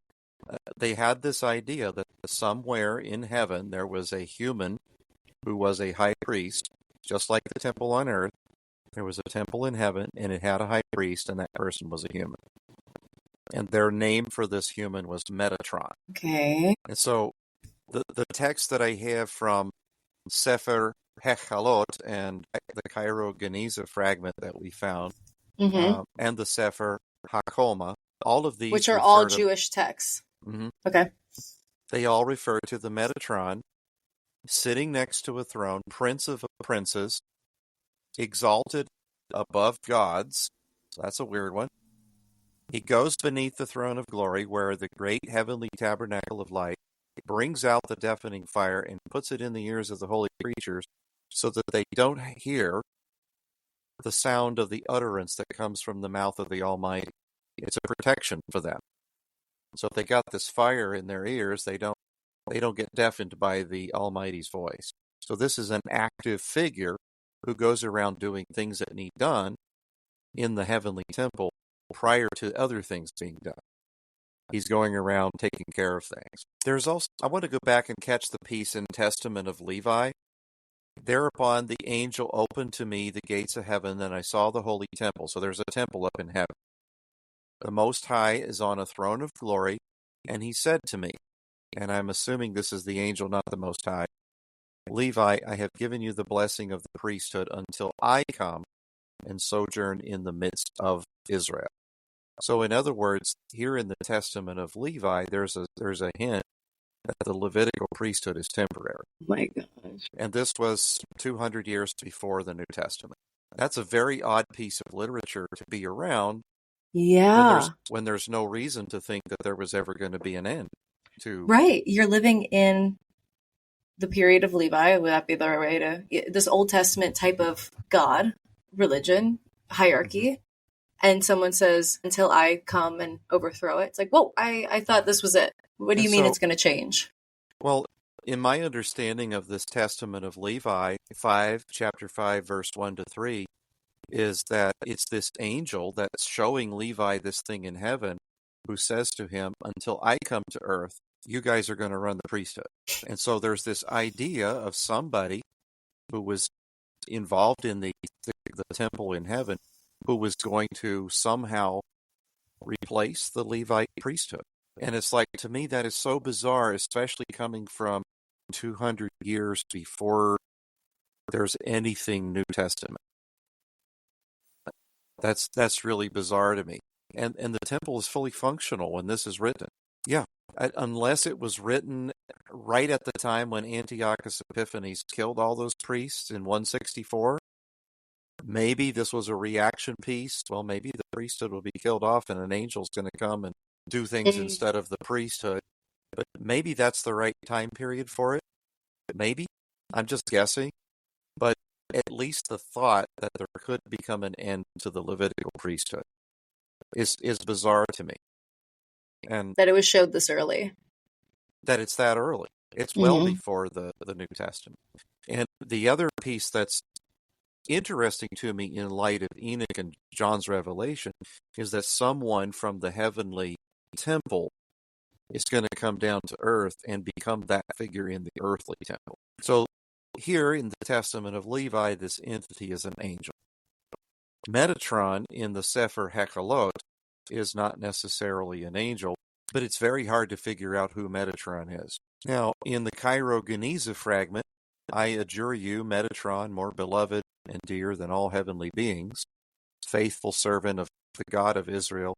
They had this idea that somewhere in heaven there was a human who was a high priest, just like the temple on earth. There was a temple in heaven, and it had a high priest, and that person was a human. And their name for this human was Metatron. Okay. And so the text that I have from Sefer Hechalot and the Cairo Geniza fragment that we found, and the Sefer HaKoma, all of these, which are all Jewish texts. Okay. They all refer to the Metatron sitting next to a throne, prince of princes, exalted above gods. So that's a weird one. He goes beneath the throne of glory, where the great heavenly tabernacle of light brings out the deafening fire and puts it in the ears of the holy creatures so that they don't hear the sound of the utterance that comes from the mouth of the Almighty. It's a protection for them. So if they got this fire in their ears, they don't get deafened by the Almighty's voice. So this is an active figure who goes around doing things that need done in the heavenly temple prior to other things being done. He's going around taking care of things. There's also, I want to go back and catch the piece in Testament of Levi. Thereupon the angel opened to me the gates of heaven, and I saw the holy temple. So there's a temple up in heaven. The Most High is on a throne of glory, and he said to me, and I'm assuming this is the angel, not the Most High, Levi, I have given you the blessing of the priesthood until I come and sojourn in the midst of Israel. So in other words, here in the Testament of Levi, there's a hint that the Levitical priesthood is temporary. Oh my gosh. And this was 200 years before the New Testament. That's a very odd piece of literature to be around. Yeah. When there's no reason to think that there was ever going to be an end to... Right. You're living in the period of Levi. Would that be the right way to... This Old Testament type of God, religion, hierarchy. And someone says, until I come and overthrow it. It's like, whoa, I thought this was it. What do you mean it's going to change? Well, in my understanding of this Testament of Levi, chapter 5, verse 1 to 3, is that it's this angel that's showing Levi this thing in heaven who says to him, until I come to earth, you guys are going to run the priesthood. And so there's this idea of somebody who was involved in the temple in heaven who was going to somehow replace the Levite priesthood. And it's like, to me, that is so bizarre, especially coming from 200 years before there's anything New Testament. That's really bizarre to me. And the temple is fully functional when this is written. Yeah, unless it was written right at the time when Antiochus Epiphanes killed all those priests in 164. Maybe this was a reaction piece. Well, maybe the priesthood will be killed off and an angel's going to come and do things instead of the priesthood. But maybe that's the right time period for it. Maybe. I'm just guessing. But at least the thought that there could become an end to the Levitical priesthood is bizarre to me. And that it was showed this early. That it's that early. It's well before the New Testament. And the other piece that's interesting to me in light of Enoch and John's Revelation is that someone from the heavenly temple is going to come down to earth and become that figure in the earthly temple. So here in the Testament of Levi, this entity is an angel. Metatron in the Sefer Hechalot is not necessarily an angel, but it's very hard to figure out who Metatron is. Now, in the Cairo Geniza fragment, I adjure you, Metatron, more beloved and dear than all heavenly beings, faithful servant of the God of Israel,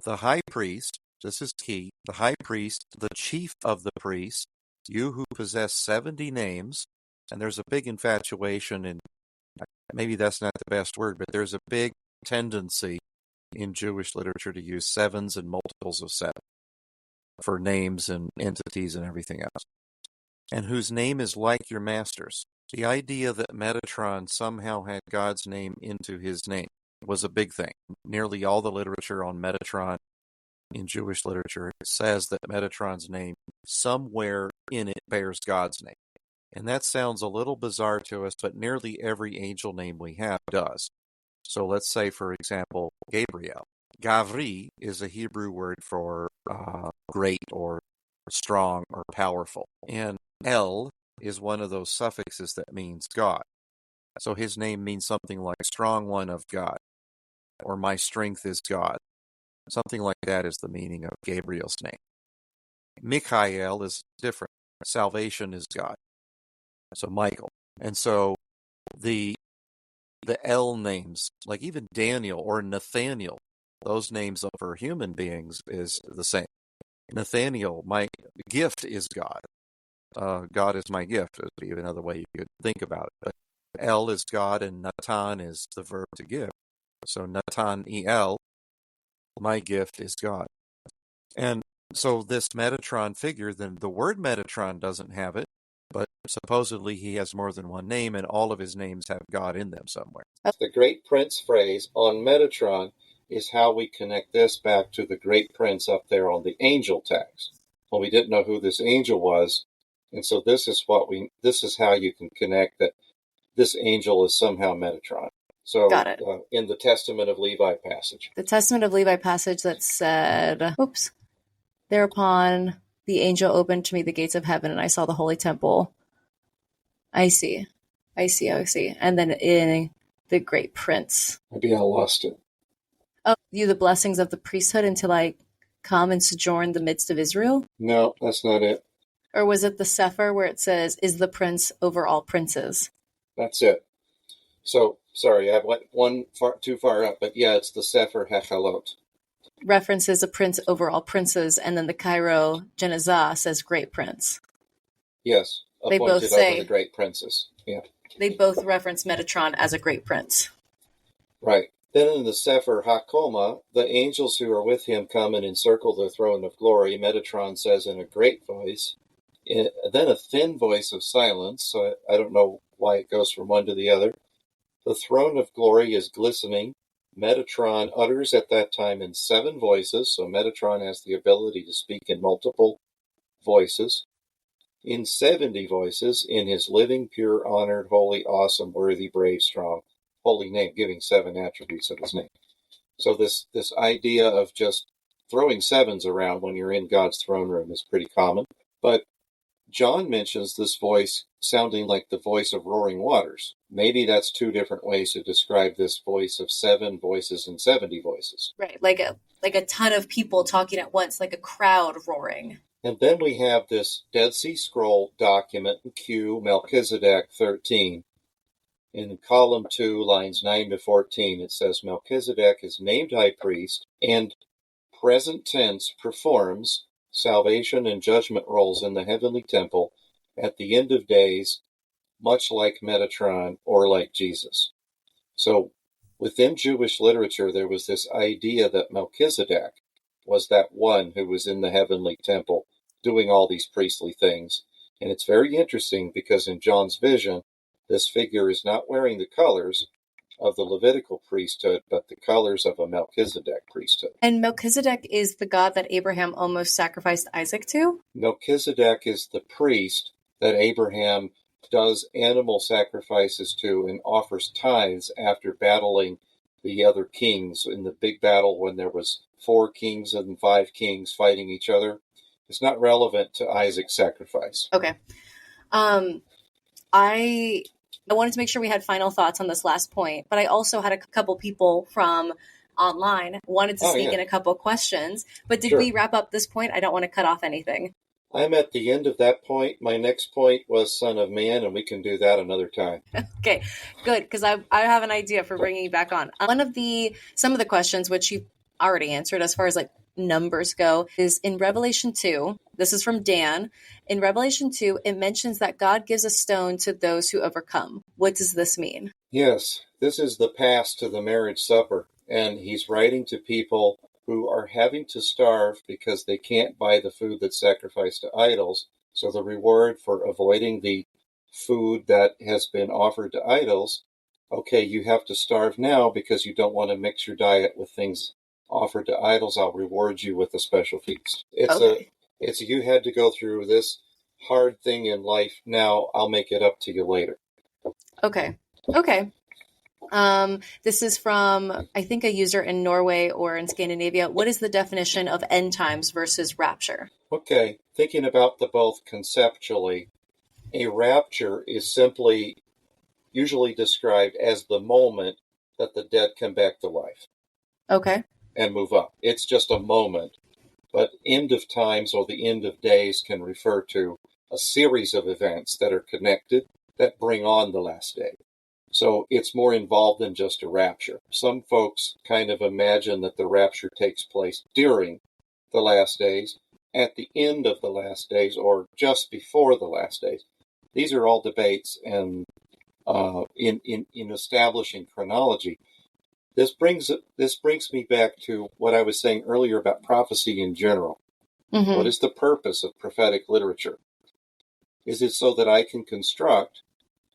the high priest, this is key, the high priest, the chief of the priests, you who possess 70 names, and there's a big infatuation, and maybe that's not the best word, but there's a big tendency in Jewish literature to use sevens and multiples of seven for names and entities and everything else, and whose name is like your master's. The idea that Metatron somehow had God's name into his name was a big thing. Nearly all the literature on Metatron in Jewish literature says that Metatron's name somewhere in it bears God's name. And that sounds a little bizarre to us, but nearly every angel name we have does. So let's say, for example, Gabriel. Gavri is a Hebrew word for great or strong or powerful. And El is one of those suffixes that means God. So his name means something like strong one of God, or my strength is God. Something like that is the meaning of Gabriel's name. Michael is different. Salvation is God. So Michael. And so the El names, like even Daniel or Nathaniel, those names for human beings is the same. Nathaniel, my gift is God. God is my gift would be another way you could think about it. But El is God and Natan is the verb to give. So Natan-el, my gift is God. And so this Metatron figure, then the word Metatron doesn't have it, but supposedly he has more than one name, and all of his names have God in them somewhere. The Great Prince phrase on Metatron is how we connect this back to the Great Prince up there on the angel text. Well, we didn't know who this angel was, and so this is how you can connect that this angel is somehow Metatron. So, Got it. In the Testament of Levi passage. The Testament of Levi passage that said, thereupon the angel opened to me the gates of heaven, and I saw the holy temple. I see. And then in the Great Prince. Maybe I lost it. Oh, you the blessings of the priesthood until I come and sojourn in the midst of Israel? No, that's not it. Or was it the Sefer where it says, is the prince over all princes? That's it. So, sorry, I went too far up, but yeah, it's the Sefer Hechalot. References a prince over all princes, and then the Cairo Genizah says great prince. Yes, they both say over the great princes. Yeah. They both reference Metatron as a great prince. Right. Then in the Sefer HaKoma, the angels who are with him come and encircle the throne of glory. Metatron says in a great voice, then a thin voice of silence, so I don't know why it goes from one to the other. The throne of glory is glistening. Metatron utters at that time in 7 voices, so Metatron has the ability to speak in multiple voices. In 70 voices, in his living, pure, honored, holy, awesome, worthy, brave, strong, holy name, giving 7 attributes of his name. So this idea of just throwing sevens around when you're in God's throne room is pretty common. But John mentions this voice sounding like the voice of roaring waters. Maybe that's 2 different ways to describe this voice of 7 voices and 70 voices. Right, like a ton of people talking at once, like a crowd roaring. And then we have this Dead Sea Scroll document, Q, Melchizedek 13. In column 2, lines 9 to 14, it says, Melchizedek is named high priest and present tense performs salvation and judgment roles in the heavenly temple at the end of days, much like Metatron or like Jesus. So within Jewish literature, there was this idea that Melchizedek was that one who was in the heavenly temple doing all these priestly things. And it's very interesting because in John's vision, this figure is not wearing the colors of the Levitical priesthood, but the colors of a Melchizedek priesthood. And Melchizedek is the god that Abraham almost sacrificed Isaac to? Melchizedek is the priest that Abraham does animal sacrifices to and offers tithes after battling the other kings in the big battle when there was 4 kings and 5 kings fighting each other. It's not relevant to Isaac's sacrifice. Okay. I wanted to make sure we had final thoughts on this last point, but I also had a couple people from online wanted to sneak in a couple questions. But did we wrap up this point? I don't want to cut off anything. I'm at the end of that point. My next point was Son of Man, and we can do that another time. Okay, good, because I have an idea for bringing you back on. Some of the questions, which you already answered as far as like numbers go, is in Revelation 2. This is from Dan. In Revelation 2, it mentions that God gives a stone to those who overcome. What does this mean? Yes, this is the pass to the marriage supper, and he's writing to people who are having to starve because they can't buy the food that's sacrificed to idols. So the reward for avoiding the food that has been offered to idols, okay, you have to starve now because you don't want to mix your diet with things offered to idols. I'll reward you with a special feast. It's you had to go through this hard thing in life. Now I'll make it up to you later. Okay. This is from, I think, a user in Norway or in Scandinavia. What is the definition of end times versus rapture? Okay, thinking about the both conceptually, a rapture is simply usually described as the moment that the dead come back to life. Okay. And move up. It's just a moment. But end of times or the end of days can refer to a series of events that are connected that bring on the last day. So it's more involved than just a rapture. Some folks kind of imagine that the rapture takes place during the last days, at the end of the last days, or just before the last days. These are all debates, and in establishing chronology, this brings me back to what I was saying earlier about prophecy in general. Mm-hmm. What is the purpose of prophetic literature? Is it so that I can construct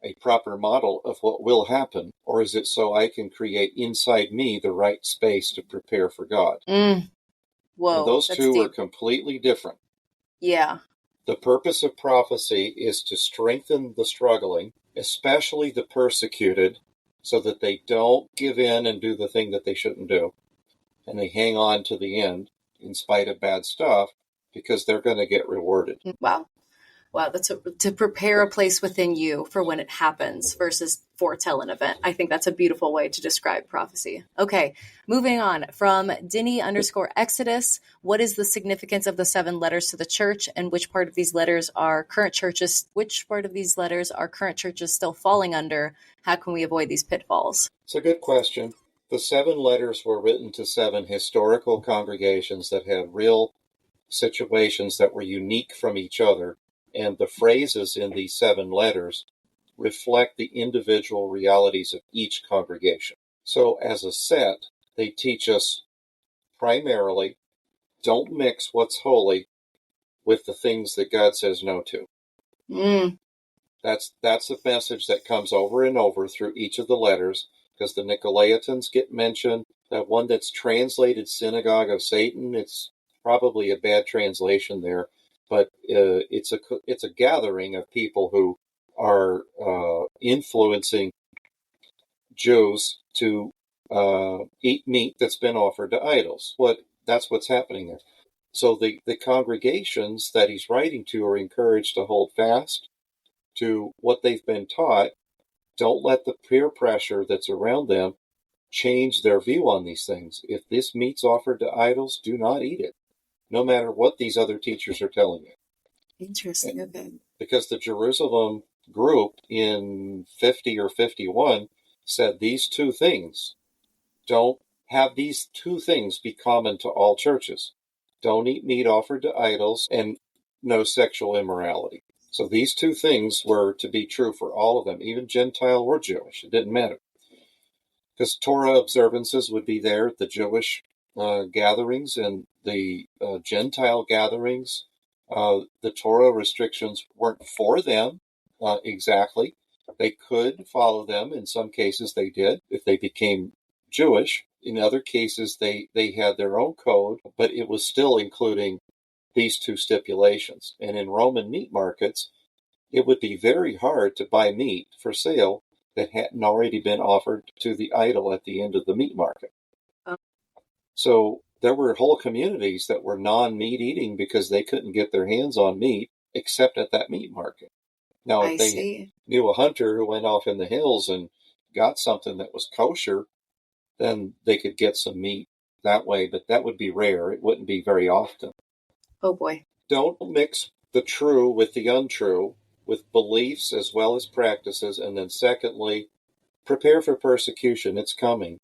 a proper model of what will happen, or is it so I can create inside me the right space to prepare for God? Whoa, and those two are completely different. Yeah. The purpose of prophecy is to strengthen the struggling, especially the persecuted, so that they don't give in and do the thing that they shouldn't do, and they hang on to the end in spite of bad stuff, because they're going to get rewarded. Wow, that's to prepare a place within you for when it happens versus foretell an event. I think that's a beautiful way to describe prophecy. Okay, moving on from Dinny_Exodus. What is the significance of the 7 letters to the church, and which part of these letters are current churches still falling under? How can we avoid these pitfalls? It's a good question. The 7 letters were written to 7 historical congregations that had real situations that were unique from each other. And the phrases in these 7 letters reflect the individual realities of each congregation. So as a set, they teach us primarily, don't mix what's holy with the things that God says no to. That's a message that comes over and over through each of the letters, because the Nicolaitans get mentioned. That one that's translated Synagogue of Satan, it's probably a bad translation there. But it's a gathering of people who are influencing Jews to eat meat that's been offered to idols. That's what's happening there. So the congregations that he's writing to are encouraged to hold fast to what they've been taught. Don't let the peer pressure that's around them change their view on these things. If this meat's offered to idols, do not eat it, no matter what these other teachers are telling you. Interesting. Okay. Because the Jerusalem group in 50 or 51 said these 2 things. Don't have these 2 things be common to all churches. Don't eat meat offered to idols, and no sexual immorality. So these 2 things were to be true for all of them, even Gentile or Jewish. It didn't matter. Because Torah observances would be there at the Jewish gatherings, and the Gentile gatherings. The Torah restrictions weren't for them exactly. They could follow them. In some cases they did if they became Jewish. In other cases they had their own code, but it was still including these 2 stipulations. And in Roman meat markets, it would be very hard to buy meat for sale that hadn't already been offered to the idol at the end of the meat market. So there were whole communities that were non-meat eating because they couldn't get their hands on meat except at that meat market. Now, I if they see. knew a hunter who went off in the hills and got something that was kosher, then they could get some meat that way, but that would be rare. It wouldn't be very often. Oh boy. Don't mix the true with the untrue, with beliefs as well as practices. And then secondly, prepare for persecution. It's coming.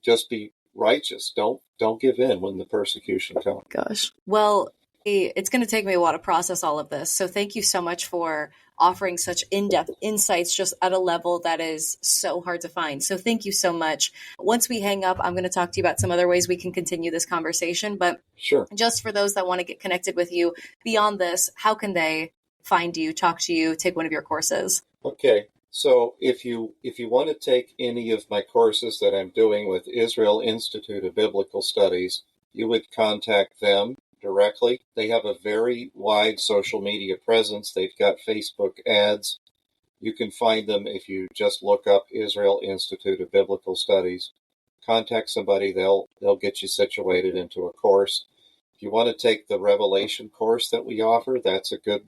Just be righteous. Don't give in when the persecution comes. Gosh. Well, it's going to take me a while to process all of this. So thank you so much for offering such in-depth insights just at a level that is so hard to find. So thank you so much. Once we hang up, I'm going to talk to you about some other ways we can continue this conversation. But Sure. just for those that want to get connected with you beyond this, how can they find you, talk to you, take one of your courses? Okay. So if you want to take any of my courses that I'm doing with Israel Institute of Biblical Studies, you would contact them directly. They have a very wide social media presence. They've got Facebook ads. You can find them if you just look up Israel Institute of Biblical Studies. Contact somebody, they'll get you situated into a course. If you want to take the Revelation course that we offer, that's a good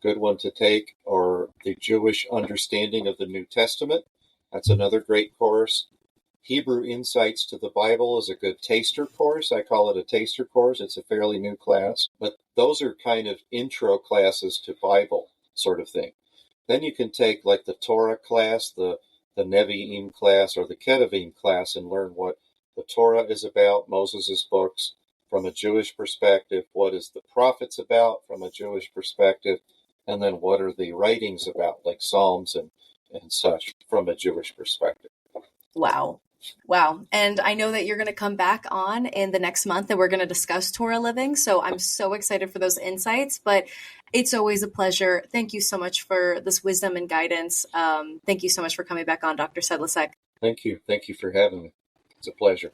one to take, or the Jewish Understanding of the New Testament. That's another great course. Hebrew Insights to the Bible is a good taster course. I call it a taster course. It's a fairly new class, but those are kind of intro classes to Bible sort of thing. Then you can take like the Torah class, the Nevi'im class, or the Ketuvim class and learn what the Torah is about, Moses' books, from a Jewish perspective. What is the prophets about from a Jewish perspective? And then what are the writings about, like Psalms and such, from a Jewish perspective. Wow. And I know that you're going to come back on in the next month and we're going to discuss Torah living. So I'm so excited for those insights, but it's always a pleasure. Thank you so much for this wisdom and guidance. Thank you so much for coming back on, Dr. Sedlacek. Thank you. Thank you for having me. It's a pleasure.